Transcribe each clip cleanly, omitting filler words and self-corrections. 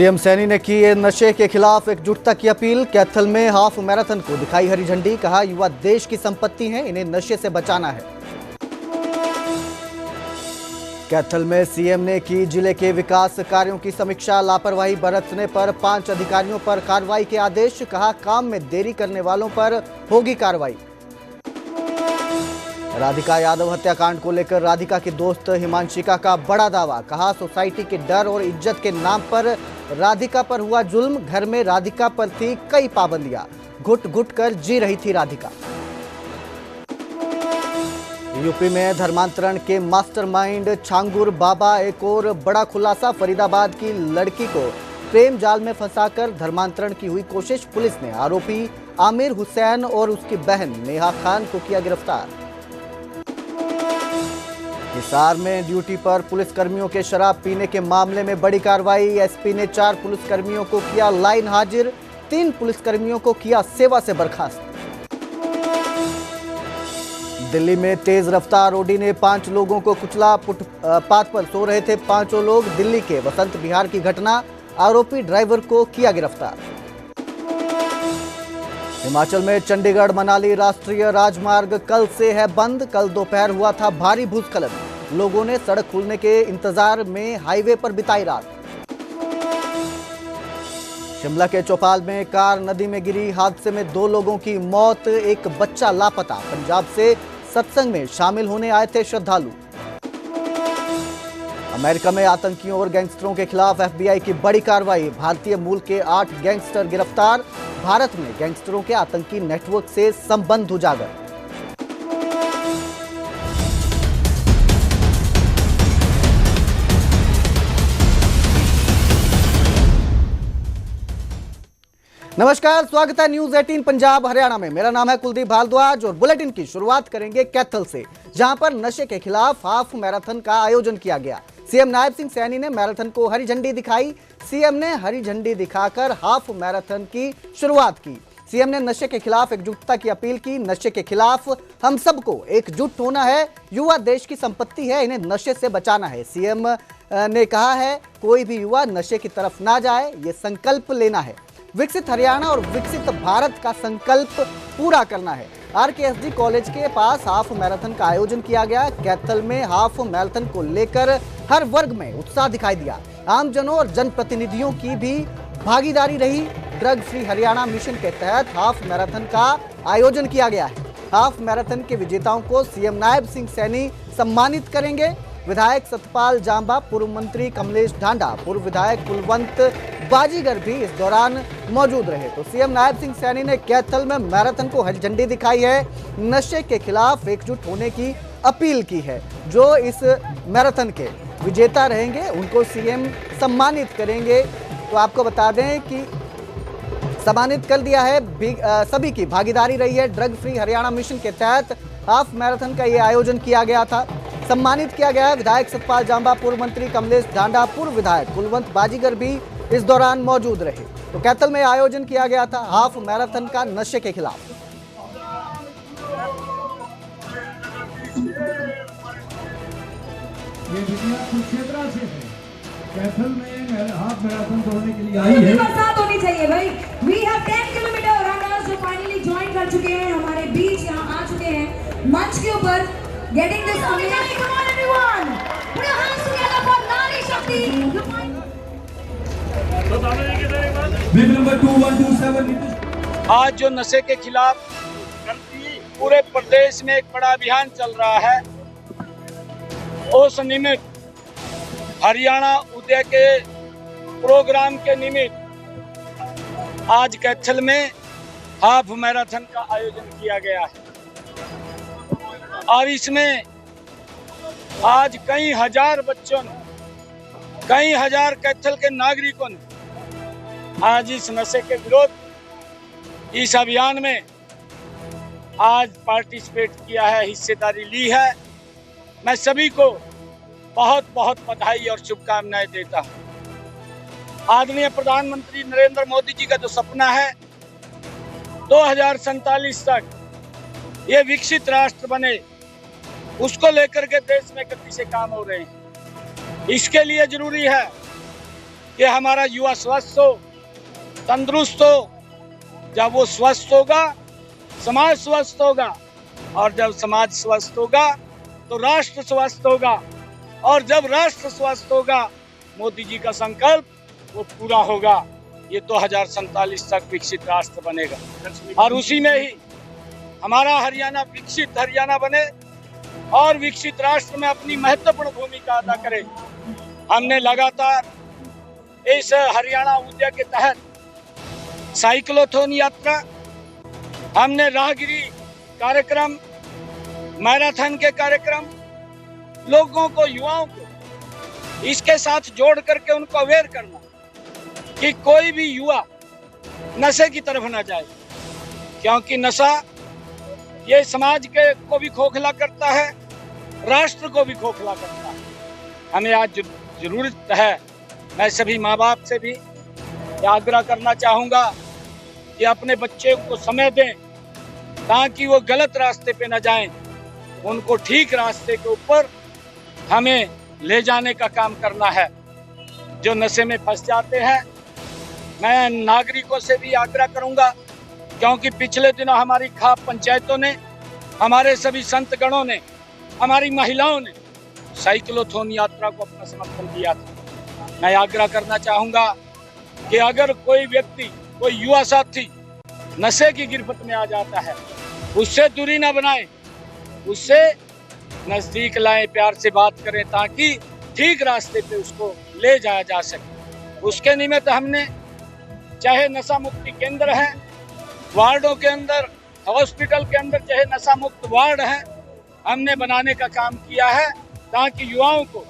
CM Saini ने की नशे के खिलाफ एकजुटता की अपील। कैथल में हाफ मैराथन को दिखाई हरी झंडी। कहा, युवा देश की संपत्ति हैं, इन्हें नशे से बचाना है। कैथल में सीएम ने की जिले के विकास कार्यों की समीक्षा। लापरवाही बरतने पर 5 अधिकारियों पर कार्रवाई के आदेश। कहा, काम में देरी करने वालों पर होगी कार्रवाई। राधिका यादव हत्याकांड को लेकर राधिका की दोस्त हिमांशिका का बड़ा दावा। कहा, सोसाइटी के डर और इज्जत के नाम पर राधिका पर हुआ जुल्म। घर में राधिका पर थी कई पाबंदियां, घुट घुट कर जी रही थी राधिका। यूपी में धर्मांतरण के मास्टरमाइंड छांगुर बाबा। एक और बड़ा खुलासा, फरीदाबाद की लड़की को प्रेम जाल में फंसाकर धर्मांतरण की हुई कोशिश। पुलिस ने आरोपी आमिर हुसैन और उसकी बहन नेहा खान को किया गिरफ्तार। हिसार में ड्यूटी पर पुलिसकर्मियों के शराब पीने के मामले में बड़ी कार्रवाई। एसपी ने 4 पुलिसकर्मियों को किया लाइन हाजिर। 3 पुलिसकर्मियों को किया सेवा से बर्खास्त। दिल्ली में तेज रफ्तार ऑडी ने 5 लोगों को कुचला। फुटपाथ पर सो रहे थे 5 लोग। दिल्ली के वसंत विहार की घटना। आरोपी ड्राइवर को किया गिरफ्तार। हिमाचल में चंडीगढ़ मनाली राष्ट्रीय राजमार्ग कल से है बंद। कल दोपहर हुआ था भारी भूस्खलन। लोगों ने सड़क खुलने के इंतजार में हाईवे पर बिताई रात। शिमला के चौपाल में कार नदी में गिरी। हादसे में 2 लोगों की मौत, एक बच्चा लापता। पंजाब से सत्संग में शामिल होने आए थे श्रद्धालु। अमेरिका में आतंकियों और गैंगस्टरों के खिलाफ एफबीआई की बड़ी कार्रवाई। भारतीय मूल के 8 गैंगस्टर गिरफ्तार। भारत में गैंगस्टरों के आतंकी नेटवर्क से संबंध उजागर। नमस्कार, स्वागत है न्यूज 18 पंजाब हरियाणा में। मेरा नाम है कुलदीप भारद्वाज और बुलेटिन की शुरुआत करेंगे कैथल से, जहां पर नशे के खिलाफ हाफ मैराथन का आयोजन किया गया। सीएम नायब सिंह सैनी ने मैराथन को हरी झंडी दिखाई। सीएम ने हरी झंडी दिखाकर हाफ मैराथन की शुरुआत की। सीएम ने नशे के खिलाफ एकजुटता की अपील की। नशे के खिलाफ हम सबको एकजुट होना है। युवा देश की संपत्ति है, इन्हें नशे से बचाना है। सीएम ने कहा है, कोई भी युवा नशे की तरफ ना जाए, ये संकल्प लेना है। विकसित हरियाणा और विकसित भारत का संकल्प पूरा करना है। आरकेएसडी कॉलेज के पास हाफ मैराथन का आयोजन किया गया। कैथल में हाफ मैराथन को लेकर हर वर्ग में उत्साह दिखाई दिया। आमजनों और जनप्रतिनिधियों की भी भागीदारी रही। ड्रग फ्री हरियाणा मिशन के तहत हाफ मैराथन का आयोजन किया गया है। हाफ मैराथन के विजेताओं को सीएम नायब सिंह सैनी सम्मानित करेंगे। विधायक सतपाल जांबा, पूर्व मंत्री कमलेश ढांडा, पूर्व विधायक कुलवंत बाजीगर भी इस दौरान मौजूद रहे। तो सीएम नायब सिंह सैनी ने कैथल में मैराथन को हरी झंडी दिखाई है। नशे के खिलाफ एकजुट होने की अपील की है। जो इस मैराथन के विजेता रहेंगे उनको सीएम सम्मानित करेंगे। तो आपको बता दें कि सम्मानित कर दिया है। सभी की भागीदारी रही है। ड्रग फ्री हरियाणा मिशन के तहत हाफ मैराथन का ये आयोजन किया गया था। सम्मानित किया गया है। विधायक सतपाल जांबा, पूर्व मंत्री कमलेश ढांडा, पूर्व विधायक कुलवंत बाजीगर भी इस दौरान मौजूद रहे। तो कैथल में आयोजन किया गया था हाफ मैराथन का नशे के खिलाफ। ये दुनिया कुरुक्षेत्र से है। कैथल में हाफ मैराथन दौड़ने के लिए आई है। बरसात होनी चाहिए भाई। We have 10 किलोमीटर रनर्स जो फाइनली ज्वाइन कर चुके हैं, हमारे बीच यहाँ आ चुके हैं मंच के ऊपर। Getting this amazing, come on everyone, put your hands together for Nari Shakti. Bill number 2127। आज जो नशे के खिलाफ पूरे प्रदेश में एक बड़ा अभियान चल रहा है, उस निमित्त हरियाणा उदय के प्रोग्राम के निमित्त आज कैथल में हाफ मैराथन का आयोजन किया गया है। और इसमें आज कई हजार बच्चों ने, कई हजार कैथल के नागरिकों ने आज इस नशे के विरोध इस अभियान में आज पार्टिसिपेट किया है, हिस्सेदारी ली है। मैं सभी को बहुत बहुत बधाई और शुभकामनाएं देता हूं। आदरणीय प्रधानमंत्री नरेंद्र मोदी जी का जो सपना है 2047 तक ये विकसित राष्ट्र बने, उसको लेकर के देश में गति से काम हो रहे हैं। इसके लिए जरूरी है कि हमारा युवा स्वस्थ हो, तंदुरुस्त हो। जब वो स्वस्थ होगा, समाज स्वस्थ होगा, और जब समाज स्वस्थ होगा तो राष्ट्र स्वस्थ होगा, और जब राष्ट्र स्वस्थ होगा मोदी जी का संकल्प वो पूरा होगा। ये 2047 तक विकसित राष्ट्र बनेगा, और उसी में ही हमारा हरियाणा विकसित हरियाणा बने और विकसित राष्ट्र में अपनी महत्वपूर्ण भूमिका अदा करे। हमने लगातार इस हरियाणा उद्यम के तहत साइक्लोथॉन यात्रा, हमने राहगिरी कार्यक्रम, मैराथन के कार्यक्रम, लोगों को, युवाओं को इसके साथ जोड़ करके उनको अवेयर करना कि कोई भी युवा नशे की तरफ ना जाए, क्योंकि नशा ये समाज के को भी खोखला करता है, राष्ट्र को भी खोखला करता है। हमें आज जरूरत है, मैं सभी माँ बाप से भी आग्रह करना चाहूँगा कि अपने बच्चे को समय दें ताकि वो गलत रास्ते पे न जाएं, उनको ठीक रास्ते के ऊपर हमें ले जाने का काम करना है। जो नशे में फंस जाते हैं, मैं नागरिकों से भी आग्रह करूंगा, क्योंकि पिछले दिनों हमारी खाप पंचायतों ने, हमारे सभी संत गणों ने, हमारी महिलाओं ने साइक्लोथॉन यात्रा को अपना समर्थन दिया था। मैं आग्रह करना चाहूंगा कि अगर कोई व्यक्ति, कोई युवा साथी नशे की गिरफ्त में आ जाता है, उससे दूरी ना बनाए, उससे नजदीक लाएं, प्यार से बात करें ताकि ठीक रास्ते पे उसको ले जाया जा सके। उसके निमित्त हमने चाहे नशा मुक्ति केंद्र है, वार्डों के अंदर, हॉस्पिटल के अंदर चाहे नशा मुक्त वार्ड है, हमने बनाने का काम किया है ताकि युवाओं को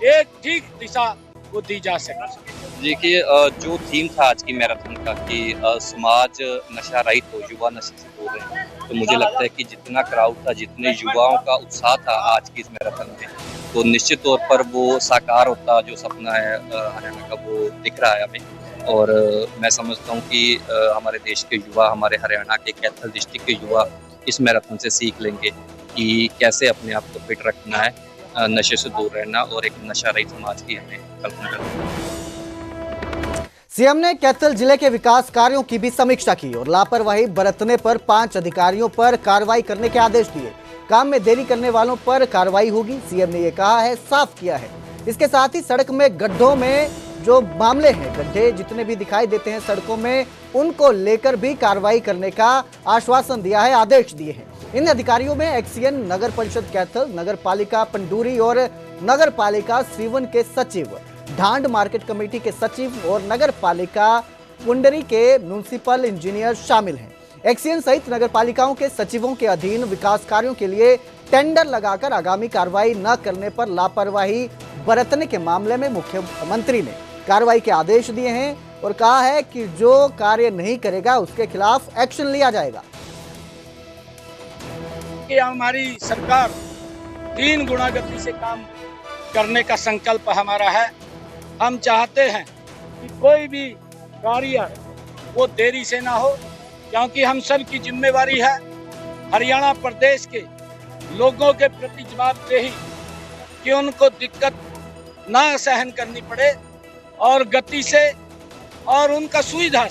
एक ठीक दिशा को दी जा सके। देखिए, जो थीम था आज की मैराथन का कि समाज नशा रहित हो, युवा नशे से दूर रहे, तो मुझे लगता है कि जितना क्राउड था, जितने युवाओं का उत्साह था आज की इस मैराथन में, तो निश्चित तौर पर वो साकार होता जो सपना है हरियाणा का, वो दिख रहा है हमें। और मैं समझता हूँ कि हमारे देश के युवा, हमारे हरियाणा के कैथल डिस्ट्रिक्ट के युवा इस मैराथन से सीख लेंगे कि कैसे अपने आप को फिट रखना है, नशे से दूर रहना और एक नशा रहित समाज की हमें कल्पना करना है। सीएम ने कैथल जिले के विकास कार्यों की भी समीक्षा की और लापरवाही बरतने पर 5 अधिकारियों पर कार्रवाई करने के आदेश दिए। काम में देरी करने वालों पर कार्रवाई होगी, सीएम ने ये कहा है, साफ किया है। इसके साथ ही सड़क में गड्ढों में जो मामले हैं, गड्ढे जितने भी दिखाई देते हैं सड़कों में, उनको लेकर भी कार्रवाई करने का आश्वासन दिया है, आदेश दिए हैं। इन अधिकारियों में एक्सीएन, नगर परिषद कैथल, नगर पालिका पंडूरी और नगर पालिका सीवन के सचिव, ढांड मार्केट कमेटी के सचिव और नगर पालिका पुंडरी के म्युनिसिपल इंजीनियर शामिल हैं। एक्सीएन सहित नगर पालिकाओं के सचिवों के अधीन विकास कार्यों के लिए टेंडर लगाकर आगामी कार्रवाई न करने पर लापरवाही बरतने के मामले में मुख्यमंत्री ने कार्रवाई के आदेश दिए हैं और कहा है कि जो कार्य नहीं करेगा उसके खिलाफ एक्शन लिया जाएगा। कि हमारी सरकार 3 गुना गति से काम करने का संकल्प हमारा है। हम चाहते हैं कि कोई भी कार्य वो देरी से ना हो, क्योंकि हम सब की जिम्मेवारी है हरियाणा प्रदेश के लोगों के प्रति जवाबदेही कि उनको दिक्कत ना सहन करनी पड़े और गति से और उनका सुविधा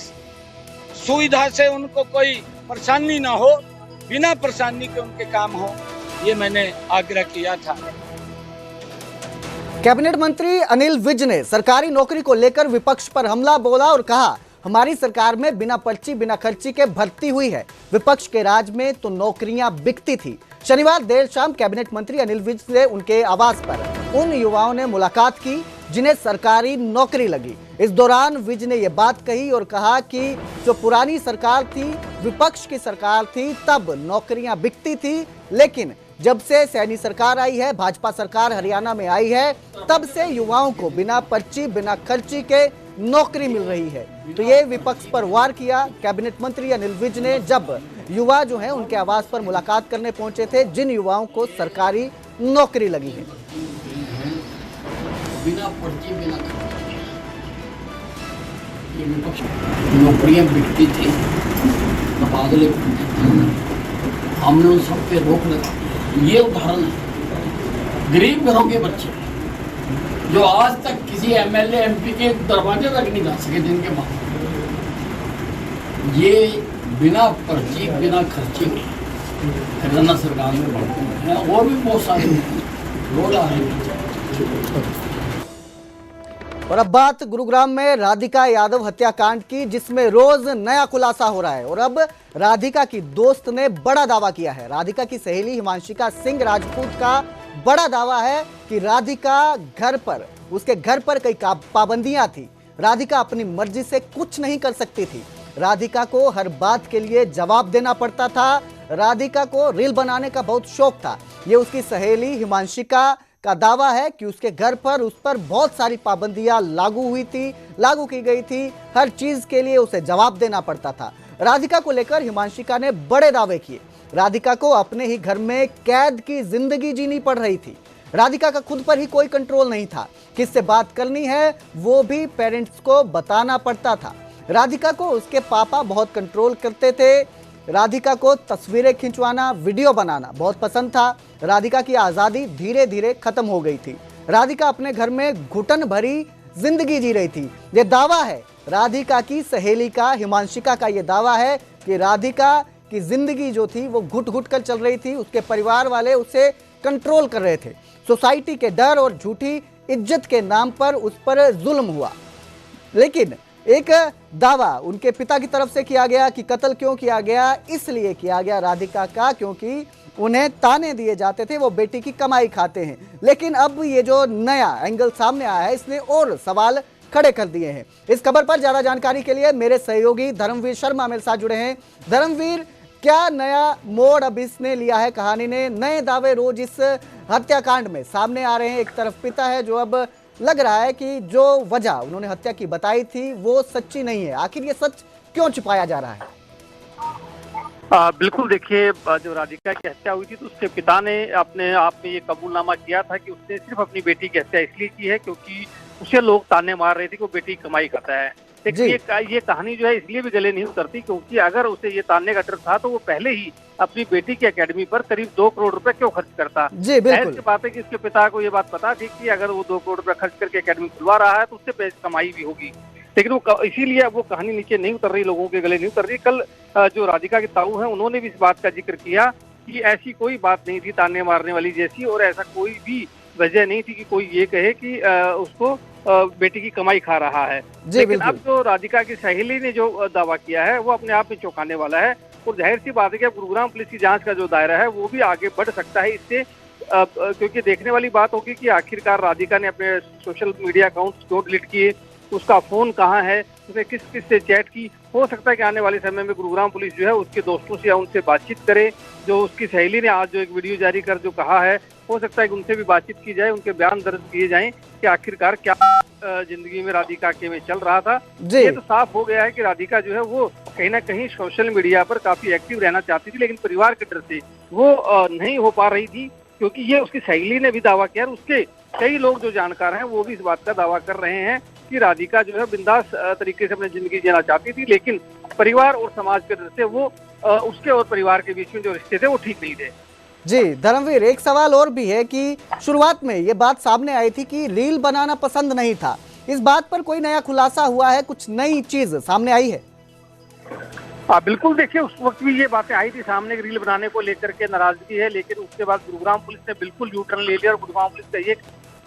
से उनको कोई परेशानी ना हो, बिना परेशानी के उनके काम हो, ये मैंने आग्रह किया था। कैबिनेट मंत्री अनिल विज ने सरकारी नौकरी को लेकर विपक्ष पर हमला बोला और कहा, हमारी सरकार में बिना पर्ची बिना खर्ची के भर्ती हुई है, विपक्ष के राज में तो नौकरियां बिकती थी। शनिवार देर शाम कैबिनेट मंत्री अनिल विज से उनके आवास पर उन युवाओं ने मुलाकात की जिन्हें सरकारी नौकरी लगी। इस दौरान विज ने यह बात कही और कहा कि जो पुरानी सरकार थी, विपक्ष की सरकार थी, तब नौकरियां बिकती थी, लेकिन जब से सैनी सरकार आई है, भाजपा सरकार हरियाणा में आई है, तब से युवाओं को बिना पर्ची बिना खर्ची के नौकरी मिल रही है। तो ये विपक्ष पर वार किया कैबिनेट मंत्री अनिल विज ने, जब युवा जो हैं उनके आवास पर मुलाकात करने पहुंचे थे, जिन युवाओं को सरकारी नौकरी लगी है। बिना पर्ची बिना ये विपक्ष नौकरियां बिकती थी, तबादले हमने उन सब पे रोक लगा। ये उदाहरण है, गरीब घरों के बच्चे जो आज तक किसी एमएलए एमपी के दरवाजे तक नहीं जा सके, जिनके मामले ये बिना पर्ची बिना खर्ची हरियाणा सरकार में बढ़ते हैं, और भी बहुत सारे लोग आ रहे हैं। और अब बात गुरुग्राम में राधिका यादव हत्याकांड की, जिसमें रोज नया खुलासा हो रहा है। और अब राधिका की दोस्त ने बड़ा दावा किया है। राधिका की सहेली हिमांशिका सिंह राजपूत का बड़ा दावा है कि राधिका उसके घर पर कई पाबंदियां थी। राधिका अपनी मर्जी से कुछ नहीं कर सकती थी। राधिका को हर बात के लिए जवाब देना पड़ता था। राधिका को रील बनाने का बहुत शौक था। ये उसकी सहेली हिमांशिका का दावा है कि उसके घर पर उस पर बहुत सारी पाबंदियां लागू की गई थी। हर चीज के लिए उसे जवाब देना पड़ता था। राधिका को लेकर हिमांशिका ने बड़े दावे किए। राधिका को अपने ही घर में कैद की जिंदगी जीनी पड़ रही थी। राधिका का खुद पर ही कोई कंट्रोल नहीं था। किससे बात करनी है वो भी पेरेंट्स को बताना पड़ता था। राधिका को उसके पापा बहुत कंट्रोल करते थे। राधिका को तस्वीरें खिंचवाना, वीडियो बनाना बहुत पसंद था। राधिका की आज़ादी धीरे धीरे खत्म हो गई थी। राधिका अपने घर में घुटन भरी जिंदगी जी रही थी। ये दावा है राधिका की सहेली का, हिमांशिका का ये दावा है कि राधिका की जिंदगी जो थी वो घुट घुट कर चल रही थी। उसके परिवार वाले उसे कंट्रोल कर रहे थे। सोसाइटी के डर और झूठी इज्जत के नाम पर उस पर जुल्म हुआ। लेकिन एक दावा उनके पिता की तरफ से किया गया कि कत्ल क्यों किया गया, इसलिए किया गया राधिका का क्योंकि उन्हें ताने दिए जाते थे, वो बेटी की कमाई खाते हैं। लेकिन अब ये जो नया एंगल सामने आया है, इसने और सवाल खड़े कर दिए हैं। इस खबर पर ज्यादा जानकारी के लिए मेरे सहयोगी धर्मवीर शर्मा मेरे साथ जुड़े हैं। धर्मवीर, क्या नया मोड़ अब इसने लिया है कहानी ने? नए दावे रोज इस हत्याकांड में सामने आ रहे हैं। एक तरफ पिता है जो अब लग रहा है कि जो वजह उन्होंने हत्या की बताई थी वो सच्ची नहीं है। आखिर ये सच क्यों छिपाया जा रहा है? बिल्कुल, देखिए, जो राधिका की हत्या हुई थी तो उसके पिता ने अपने आप में ये कबूलनामा किया था कि उसने सिर्फ अपनी बेटी की हत्या इसलिए की है क्योंकि उसे लोग ताने मार रहे थे कि वो बेटी कमाई करता है। लेकिन ये कहानी जो है इसलिए भी गले नहीं उतरती क्योंकि अगर उसे ये तानने का डर था तो वो पहले ही अपनी बेटी की एकेडमी पर करीब 2 करोड़ रुपए क्यों खर्च करता। जाहिर सी बात है कि इसके पिता को ये बात पता थी कि अगर वो 2 करोड़ रुपए खर्च करके एकेडमी खुलवा रहा है तो उससे कमाई भी होगी। लेकिन वो इसीलिए अब वो कहानी नीचे नहीं उतर रही, लोगों के गले नहीं उतर रही। कल जो राधिका के ताऊ हैं उन्होंने भी इस बात का जिक्र किया कि ऐसी कोई बात नहीं थी ताने मारने वाली जैसी, और ऐसा कोई भी वजह नहीं थी कि कोई ये कहे कि उसको बेटी की कमाई खा रहा है। लेकिन अब जो राधिका की सहेली ने जो दावा किया है वो अपने आप में चौंकाने वाला है। और जाहिर सी बात है कि गुरुग्राम पुलिस की जांच का जो दायरा है वो भी आगे बढ़ सकता है इससे, क्योंकि देखने वाली बात होगी कि आखिरकार राधिका ने अपने सोशल मीडिया अकाउंट्स क्यों डिलीट किए, उसका फोन कहाँ है, उसने किस किस से चैट की। हो सकता है कि आने वाले समय में गुरुग्राम पुलिस जो है उसके दोस्तों से या उनसे बातचीत करे। जो उसकी सहेली ने आज जो एक वीडियो जारी कर जो कहा है, हो सकता है कि उनसे भी बातचीत की जाए, उनके बयान दर्ज किए जाएं कि आखिरकार क्या जिंदगी में राधिका के में चल रहा था। ये तो साफ हो गया है कि राधिका जो है वो कहीं ना कहीं सोशल मीडिया पर काफी एक्टिव रहना चाहती थी, लेकिन परिवार के डर से वो नहीं हो पा रही थी, क्योंकि ये उसकी सहेली ने भी दावा किया और उसके कई लोग जो जानकार हैं वो भी इस बात का दावा कर रहे हैं कि राधिका जो है बिंदास तरीके से अपनी जिंदगी जीना चाहती थी, लेकिन परिवार और समाज के डर से वो उसके और परिवार के बीच में जो रिश्ते थे वो ठीक नहीं थे। जी धर्मवीर, एक सवाल और भी है कि शुरुआत में ये बात सामने आई थी कि रील बनाना पसंद नहीं था। इस बात पर कोई नया खुलासा हुआ है, कुछ नई चीज सामने आई है? बिल्कुल, देखिए, उस वक्त भी ये बातें आई थी सामने, रील बनाने को लेकर के नाराजगी है, लेकिन उसके बाद गुरुग्राम पुलिस ने बिल्कुल यू टर्न ले लिया और गुरुग्राम पुलिस का ये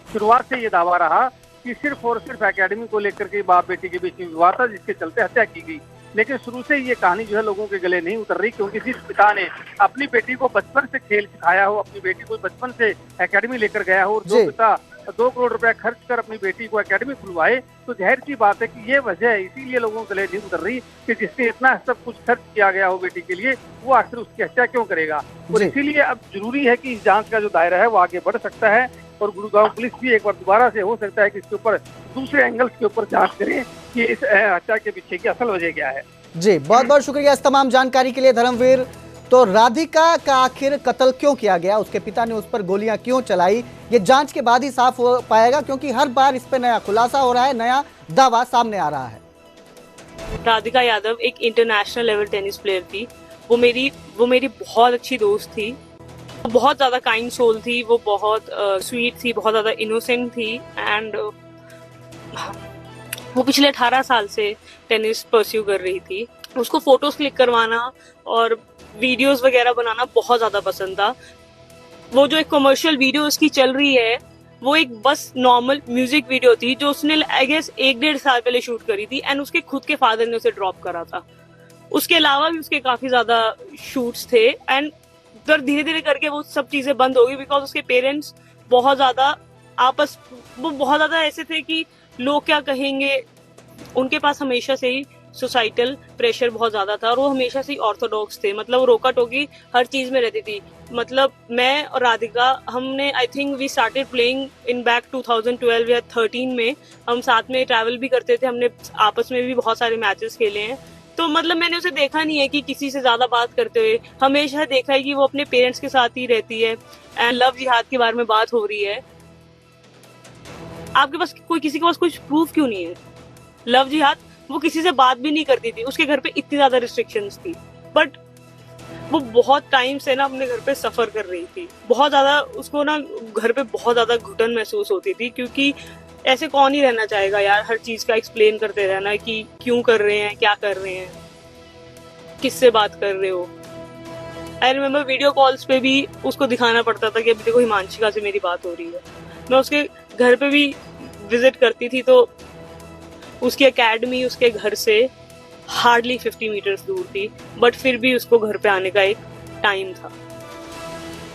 शुरुआत से ये दावा रहा कि सिर्फ और सिर्फ एकेडमी को लेकर के बाप बेटी के बीच में विवाद था जिसके चलते हत्या की गई। लेकिन शुरू से ये कहानी जो है लोगों के गले नहीं उतर रही, क्योंकि जिस पिता ने अपनी बेटी को बचपन से खेल सिखाया हो, अपनी बेटी को बचपन से एकेडमी लेकर गया हो, और जो पिता 2 करोड़ रुपए खर्च कर अपनी बेटी को एकेडमी खुलवाए, तो जाहिर सी बात है कि ये वजह है, इसीलिए लोगों के गले नहीं उतर रही कि जिससे इतना सब कुछ खर्च किया गया हो बेटी के लिए, वो आखिर उसकी हत्या क्यों करेगा। और इसीलिए अब जरूरी है कि इस जांच का जो दायरा है वो आगे बढ़ सकता है और गुरुग्राम पुलिस भी एक बार दोबारा से हो सकता है कि इसके ऊपर दूसरे एंगल्स के ऊपर जांच करें कि इस हत्या के पीछे की असल वजह क्या है। जी बहुत बहुत शुक्रिया इस तमाम जानकारी के लिए धर्मवीर। तो राधिका का आखिर कत्ल क्यों किया गया, उसके पिता ने उस पर गोलियां क्यों चलाई, ये जांच के बाद ही साफ हो पाएगा, क्योंकि हर बार इस पे नया खुलासा हो रहा है, नया दावा सामने आ रहा है। राधिका यादव एक इंटरनेशनल लेवल टेनिस प्लेयर थी। वो मेरी बहुत अच्छी दोस्त थी बहुत ज़्यादा काइंड सोल थी वो, बहुत स्वीट थी, बहुत ज़्यादा इनोसेंट थी। एंड वो पिछले 18 साल से टेनिस परस्यू कर रही थी। उसको फोटोज क्लिक करवाना और वीडियोस वगैरह बनाना बहुत ज़्यादा पसंद था। वो जो एक कमर्शियल वीडियो उसकी चल रही है वो एक बस नॉर्मल म्यूजिक वीडियो थी जो उसने आई गेस 1-1.5 साल पहले शूट करी थी एंड उसके खुद के फादर ने उसे ड्रॉप करा था। उसके अलावा भी उसके काफी ज्यादा शूट्स थे एंड फिर धीरे धीरे करके वो सब चीजें बंद हो गई बिकॉज उसके पेरेंट्स बहुत ज्यादा बहुत ज्यादा ऐसे थे कि लोग क्या कहेंगे। उनके पास हमेशा से ही सोसाइटल प्रेशर बहुत ज्यादा था और वो हमेशा से ही ऑर्थोडॉक्स थे। मतलब वो रोका टोकी हर चीज में रहती थी। मतलब मैं और राधिका हमने I think we started playing in back 2012 या 13 में। हम साथ में ट्रैवल भी करते थे, हमने आपस में भी बहुत सारे मैचेस खेले हैं। तो मतलब मैंने उसे देखा नहीं है कि किसी से ज्यादा बात करते हुए, हमेशा देखा है कि वो अपने पेरेंट्स के साथ ही रहती है। एंड लव जिहाद के बारे में बात हो रही है, आपके पास किसी के पास कुछ प्रूफ क्यों नहीं है? लव जिहाद वो किसी से बात भी नहीं करती थी, उसके घर पे इतनी ज्यादा रिस्ट्रिक्शंस थी, बट वो बहुत टाइम से ना अपने घर पे सफर कर रही थी। बहुत ज्यादा उसको ना घर पे बहुत ज्यादा घुटन महसूस होती थी क्योंकि ऐसे कौन ही रहना चाहेगा यार, हर चीज का एक्सप्लेन करते रहना कि क्यों कर रहे हैं, क्या कर रहे हैं, किससे बात कर रहे हो। आई रिमेम्बर वीडियो कॉल्स पे भी उसको दिखाना पड़ता था कि अभी देखो हिमांशिका से मेरी बात हो रही है। मैं उसके घर पे भी विजिट करती थी तो उसकी एकेडमी उसके घर से हार्डली 50 मीटर्स दूर थी, बट फिर भी उसको घर पे आने का एक टाइम था।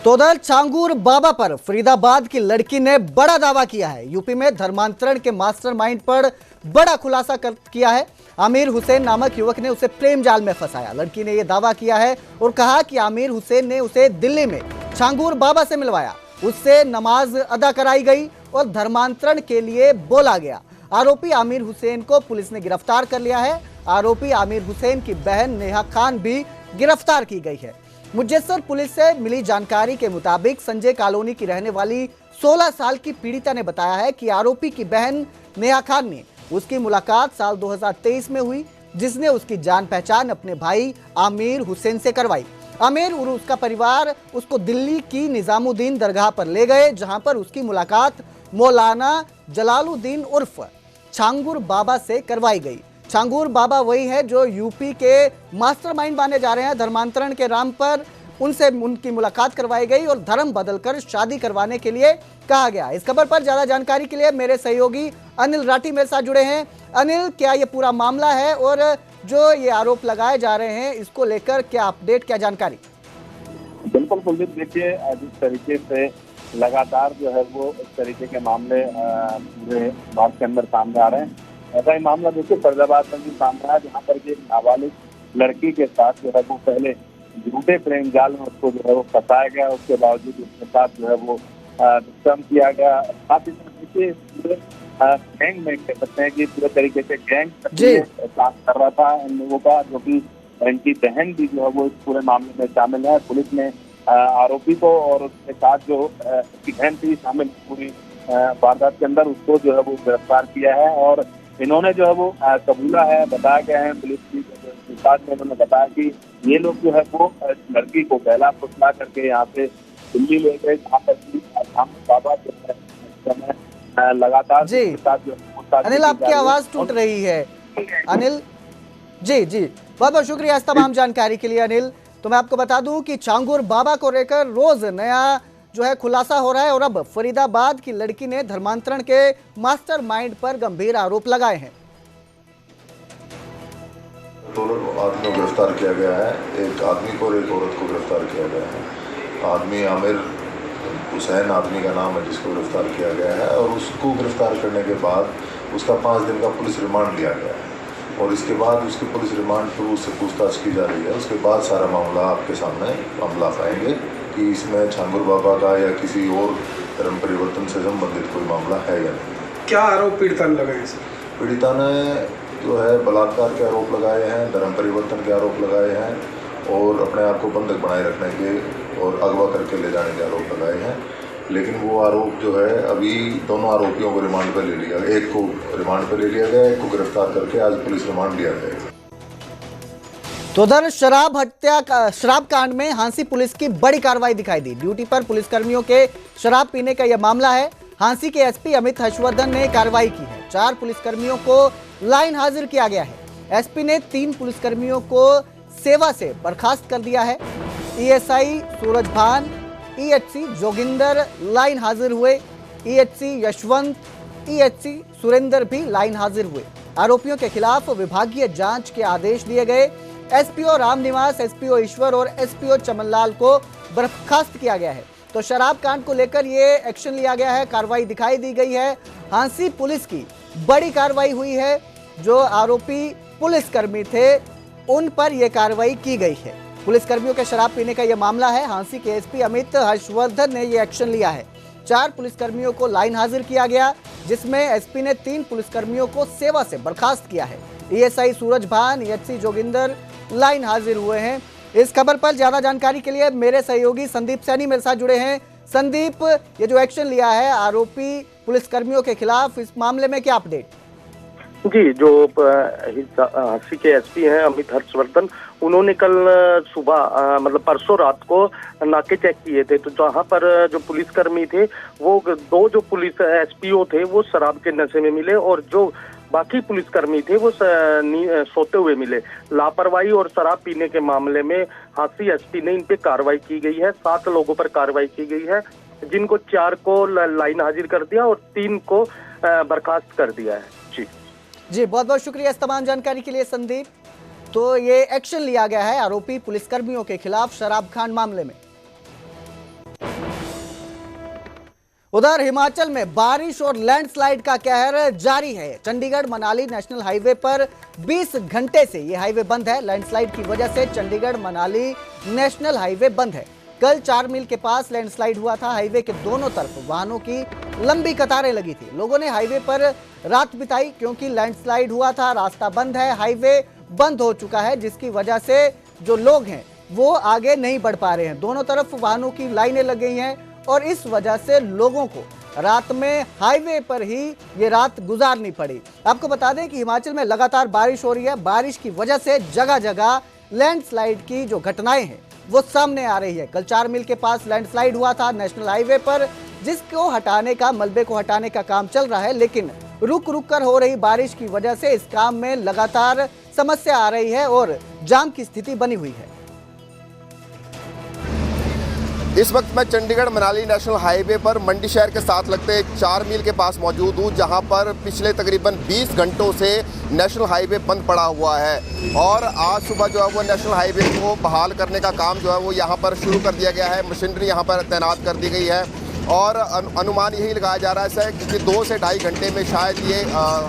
तो उधर छांगुर बाबा पर फरीदाबाद की लड़की ने बड़ा दावा किया है। यूपी में धर्मांतरण के मास्टरमाइंड पर बड़ा खुलासा किया है। आमिर हुसैन नामक युवक ने उसे प्रेम जाल में फंसाया। लड़की ने यह दावा किया है और कहा कि आमिर हुसैन ने उसे दिल्ली में छांगुर बाबा से मिलवाया, उससे नमाज अदा कराई गई और धर्मांतरण के लिए बोला गया। आरोपी आमिर हुसैन को पुलिस ने गिरफ्तार कर लिया है। आरोपी आमिर हुसैन की बहन नेहा खान भी गिरफ्तार की गई है। मुज्जेसर पुलिस से मिली जानकारी के मुताबिक संजय कॉलोनी की रहने वाली 16 साल की पीड़िता ने बताया है कि आरोपी की बहन नेहा खान ने उसकी मुलाकात साल 2023 में हुई, जिसने उसकी जान पहचान अपने भाई आमिर हुसैन से करवाई। आमिर और उसका परिवार उसको दिल्ली की निजामुद्दीन दरगाह पर ले गए, जहां पर उसकी मुलाकात मौलाना जलालुद्दीन उर्फ छांगुर बाबा से करवाई गई। छांगुर बाबा वही है जो यूपी के मास्टरमाइंड माने जा रहे हैं धर्मांतरण के नाम पर। उनसे उनकी मुलाकात करवाई गई और धर्म बदलकर शादी करवाने के लिए कहा गया। इस खबर पर ज्यादा जानकारी के लिए मेरे सहयोगी अनिल राठी मेरे साथ जुड़े हैं। अनिल, क्या ये पूरा मामला है और जो ये आरोप लगाए जा रहे हैं इसको लेकर क्या अपडेट, क्या जानकारी? बिल्कुल कुलदीप, देखिए जिस तरीके से लगातार जो है वो इस तरीके के मामले पूरे भारत के अंदर सामने आ रहे हैं, ऐसा ही मामला देखिए फरीदाबाद में भी सामने आया, जहाँ पर एक नाबालिग लड़की के साथ जो है वो पहले झूठे प्रेम जाल में उसको जो है वो फंसाया गया, उसके बावजूद उसके साथ जो है वो दुष्कर्म किया गया। साथ ही साथ देखिए पूरे गैंग में कह सकते हैं कि पूरे तरीके से गैंग काम कर रहा था इन लोगों का, जो कि इनकी बहन भी जो है वो इस पूरे मामले में शामिल है। पुलिस ने आरोपी को और उसके साथ जो उसकी बहन थी शामिल पूरी वारदात के अंदर, उसको जो है वो गिरफ्तार किया है और इन्होंने जो है वो कबूला है। बताया गया है पुलिस की पूछताछ में, उन्होंने बताया कि ये लोग जो है वो लड़की को पहला फुसला करके यहाँ से दिल्ली ले गए, जहाँ पर बाबा जो है लगातार जी अनिल, आपकी आवाज टूट रही है अनिल। जी जी, बहुत बहुत शुक्रिया इस तमाम जानकारी के लिए अनिल। तो मैं आपको बता दूं कि छांगुर बाबा को लेकर रोज नया जो है खुलासा हो रहा है और अब फरीदाबाद की लड़की ने धर्मांतरण के मास्टरमाइंड पर गंभीर आरोप लगाए हैं। दोनों आदमियों को गिरफ्तार किया गया है, एक आदमी को और एक औरत को गिरफ्तार किया गया है। आदमी आमिर हुसैन आदमी का नाम है जिसको गिरफ्तार किया गया है और उसको गिरफ्तार करने के बाद उसका 5 दिन का पुलिस रिमांड लिया गया है और इसके बाद उसकी पुलिस रिमांड पर उससे पूछताछ की जा रही है। उसके बाद सारा मामला आपके सामने हम ला पाएंगे कि इसमें छांगुर बाबा का या किसी और धर्म परिवर्तन से संबंधित कोई मामला है या नहीं। क्या आरोप पीड़िता ने लगाए सर? पीड़िता ने जो है बलात्कार के आरोप लगाए हैं, धर्म परिवर्तन के आरोप लगाए हैं और अपने आप को बंधक बनाए रखने के और अगवा करके ले जाने के आरोप लगाए हैं। लेकिन वो आरोप जो है अभी दोनों आरोपियों को रिमांड पर ले लिया गया, एक को रिमांड पर ले लिया गया, एक को गिरफ्तार करके आज पुलिस रिमांड लिया गया। तो उधर शराब कांड में हांसी पुलिस की बड़ी कार्रवाई दिखाई दी। ड्यूटी पर पुलिसकर्मियों के शराब पीने का यह मामला है। हांसी के एसपी अमित हर्षवर्धन ने कार्रवाई की है। 4 पुलिसकर्मियों को लाइन हाजिर किया गया है। एसपी ने 3 पुलिसकर्मियों को सेवा से बर्खास्त कर दिया है। ईएसआई सूरज भान, ईएचसी जोगिंदर लाइन हाजिर हुए। ईएचसी यशवंत, ईएचसी सुरेंद्र भी लाइन हाजिर हुए। आरोपियों के खिलाफ विभागीय जांच के आदेश दिए गए। एसपीओ रामनिवास, एसपीओ ईश्वर और एसपीओ चमनलाल को बर्खास्त किया गया है। तो शराब कांड को लेकर ये एक्शन लिया गया है, कार्रवाई दिखाई दी गई है। हांसी पुलिस की बड़ी कार्रवाई हुई है। जो आरोपी पुलिसकर्मी थे उन पर यह कार्रवाई की गई है। पुलिसकर्मियों के शराब पीने का यह मामला है। हांसी के एसपी अमित हर्षवर्धन ने यह एक्शन लिया है। 4 पुलिसकर्मियों को लाइन हाजिर किया गया, जिसमें एसपी ने 3 पुलिसकर्मियों को सेवा से बर्खास्त किया है। ईएसआई सूरज भान, ईएचसी जोगिंदर लाइन हाजिर हुए हैं। इस खबर पर ज्यादा जानकारी के लिए मेरे सहयोगी संदीप सैनी मेरे साथ जुड़े हैं। संदीप, ये जो एक्शन लिया है आरोपी पुलिसकर्मियों के खिलाफ, इस मामले में क्या अपडेट? जी, जो हांसी के एसपी हैं अमित हर्षवर्धन, उन्होंने कल सुबह मतलब परसों रात को नाके चेक किए थे। तो जहाँ पर जो पुलिसकर्मी थे वो 2 जो पुलिस एसपीओ थे वो शराब के नशे में मिले और जो बाकी पुलिसकर्मी थे वो सोते हुए मिले। लापरवाही और शराब पीने के मामले में हांसी एसपी ने इन पे कार्रवाई की गई है। 7 लोगों पर कार्रवाई की गई है, जिनको 4 को लाइन हाजिर कर दिया और 3 को बर्खास्त कर दिया है। जी, बहुत बहुत शुक्रिया इस तमाम जानकारी के लिए संदीप। तो ये एक्शन लिया गया है आरोपी पुलिसकर्मियों के खिलाफ शराब कांड मामले में। उधर हिमाचल में बारिश और लैंडस्लाइड का कहर जारी है। चंडीगढ़ मनाली नेशनल हाईवे पर 20 घंटे से ये हाईवे बंद है। लैंडस्लाइड की वजह से चंडीगढ़ मनाली नेशनल हाईवे बंद है। कल 4 मील के पास लैंडस्लाइड हुआ था। हाईवे के दोनों तरफ वाहनों की लंबी कतारें लगी थी। लोगों ने हाईवे पर रात बिताई क्योंकि लैंडस्लाइड हुआ था। रास्ता बंद है, हाईवे बंद हो चुका है, जिसकी वजह से जो लोग हैं वो आगे नहीं बढ़ पा रहे हैं। दोनों तरफ वाहनों की लाइनें लग गई हैं और इस वजह से लोगों को रात में हाईवे पर ही ये रात गुजारनी पड़ी। आपको बता दें कि हिमाचल में लगातार बारिश हो रही है। बारिश की वजह से जगह जगह लैंडस्लाइड की जो घटनाएं हैं वो सामने आ रही है। कल 4 मील के पास लैंडस्लाइड हुआ था नेशनल हाईवे पर, जिसको हटाने का, मलबे को हटाने का काम चल रहा है, लेकिन रुक रुक कर हो रही बारिश की वजह से इस काम में लगातार समस्या आ रही है और जाम की स्थिति बनी हुई है। इस वक्त मैं चंडीगढ़ मनाली नेशनल हाईवे पर मंडी शहर के साथ लगते 4 मील के पास मौजूद हूँ, जहां पर पिछले तकरीबन 20 घंटों से नेशनल हाईवे बंद पड़ा हुआ है और आज सुबह जो है वो नेशनल हाईवे को बहाल करने का काम जो है वो यहाँ पर शुरू कर दिया गया है। मशीनरी यहाँ पर तैनात कर दी गई है और अनुमान यही लगाया जा रहा है कि 2 से ढाई घंटे में शायद ये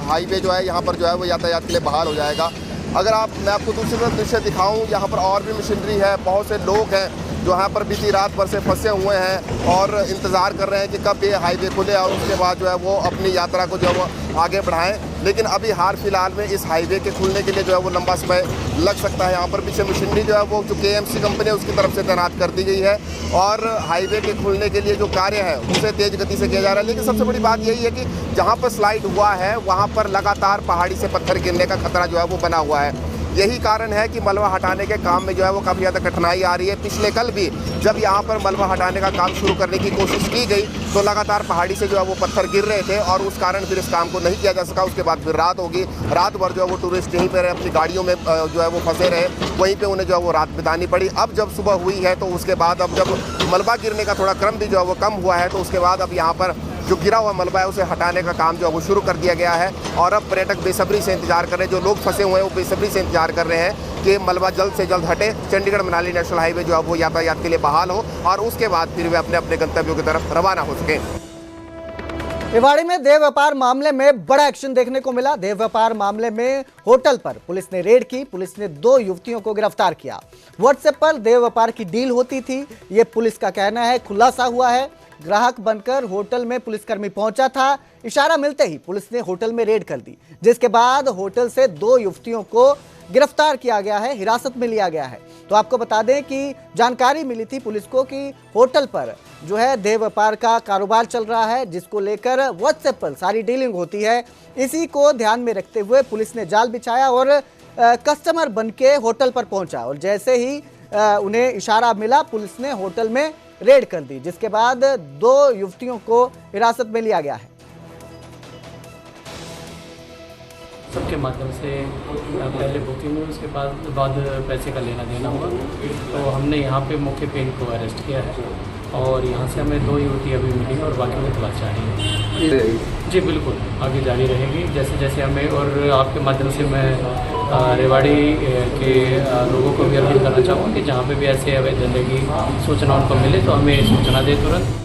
हाईवे जो है यहाँ पर जो है वो यातायात के लिए बहाल हो जाएगा। अगर मैं आपको दूसरी तरफ दृश्य दिखाऊं, यहाँ पर और भी मशीनरी है, बहुत से लोग हैं जो यहाँ पर बीती रात भर से फंसे हुए हैं और इंतज़ार कर रहे हैं कि कब ये हाईवे खुले और उसके बाद जो है वो अपनी यात्रा को जो है वो आगे बढ़ाएं। लेकिन अभी हाल फिलहाल में इस हाईवे के खुलने के लिए जो है वो लंबा समय लग सकता है। यहाँ पर पीछे मशीनरी जो है वो जो KMC कंपनी है उसकी तरफ से तैनात कर दी गई है और हाईवे के खुलने के लिए जो कार्य है उसे तेज़ गति से किया जा रहा है। लेकिन सबसे बड़ी बात यही है कि जहाँ पर स्लाइड हुआ है वहाँ पर लगातार पहाड़ी से पत्थर गिरने का खतरा जो है वो बना हुआ है। यही कारण है कि मलबा हटाने के काम में जो है वो काफ़ी ज़्यादा कठिनाई आ रही है। पिछले कल भी जब यहाँ पर मलबा हटाने का काम शुरू करने की कोशिश की गई तो लगातार पहाड़ी से जो है वो पत्थर गिर रहे थे और उस कारण फिर इस काम को नहीं किया जा सका। उसके बाद फिर रात होगी, रात भर जो है वो टूरिस्ट यहीं पर अपनी गाड़ियों में जो है वो फंसे रहे, वहीं पर उन्हें जो है वो रात बितानी पड़ी। अब जब सुबह हुई है तो उसके बाद अब जब मलबा गिरने का थोड़ा क्रम भी जो है वो कम हुआ है तो उसके बाद अब यहाँ पर जो गिरा हुआ मलबा है उसे हटाने का काम जो है वो शुरू कर दिया गया है और अब पर्यटक बेसब्री से इंतजार कर रहे हैं। जो लोग फंसे हुए हैं वो बेसब्री से इंतजार कर रहे हैं कि मलबा जल्द से जल्द हटे, चंडीगढ़ मनाली नेशनल हाईवे जो है वो यातायात के लिए बहाल हो और उसके बाद फिर वे अपने अपने गंतव्यों की तरफ रवाना हो सके। रेवाड़ी में देह व्यापार मामले में बड़ा एक्शन देखने को मिला। देह व्यापार मामले में होटल पर पुलिस ने रेड की। पुलिस ने 2 युवतियों को गिरफ्तार किया। व्हाट्सएप पर देह व्यापार की डील होती थी, ये पुलिस का कहना है। खुलासा हुआ है ग्राहक बनकर होटल में पुलिसकर्मी पहुंचा था। इशारा मिलते ही पुलिस ने होटल में रेड कर दी, जिसके बाद होटल से 2 युवतियों को गिरफ्तार किया गया है, हिरासत में लिया गया है। तो आपको बता दें कि जानकारी मिली थी पुलिस को कि होटल पर जो है देह व्यापार का कारोबार चल रहा है, जिसको लेकर व्हाट्सएप पर सारी डीलिंग होती है। इसी को ध्यान में रखते हुए पुलिस ने जाल बिछाया और कस्टमर बनके होटल पर पहुंचा और जैसे ही उन्हें इशारा मिला, पुलिस ने होटल में रेड कर दी, जिसके बाद 2 युवतियों को हिरासत में लिया गया है। सबके माध्यम से पहले बुकिंग हुई, उसके बाद पैसे का लेना देना हुआ, तो हमने यहाँ पे मौके पे इनको अरेस्ट किया है और यहाँ से हमें 2 युवती अभी मिली और बाकी में तलाश जारी है। जी बिल्कुल, आगे जारी रहेगी जैसे जैसे हमें, और आपके माध्यम से मैं रेवाड़ी के लोगों को भी अपील करना चाहूँगा कि जहाँ पे भी ऐसे अवैध धंधे की सूचना उनको मिले तो हमें सूचना दे तुरंत।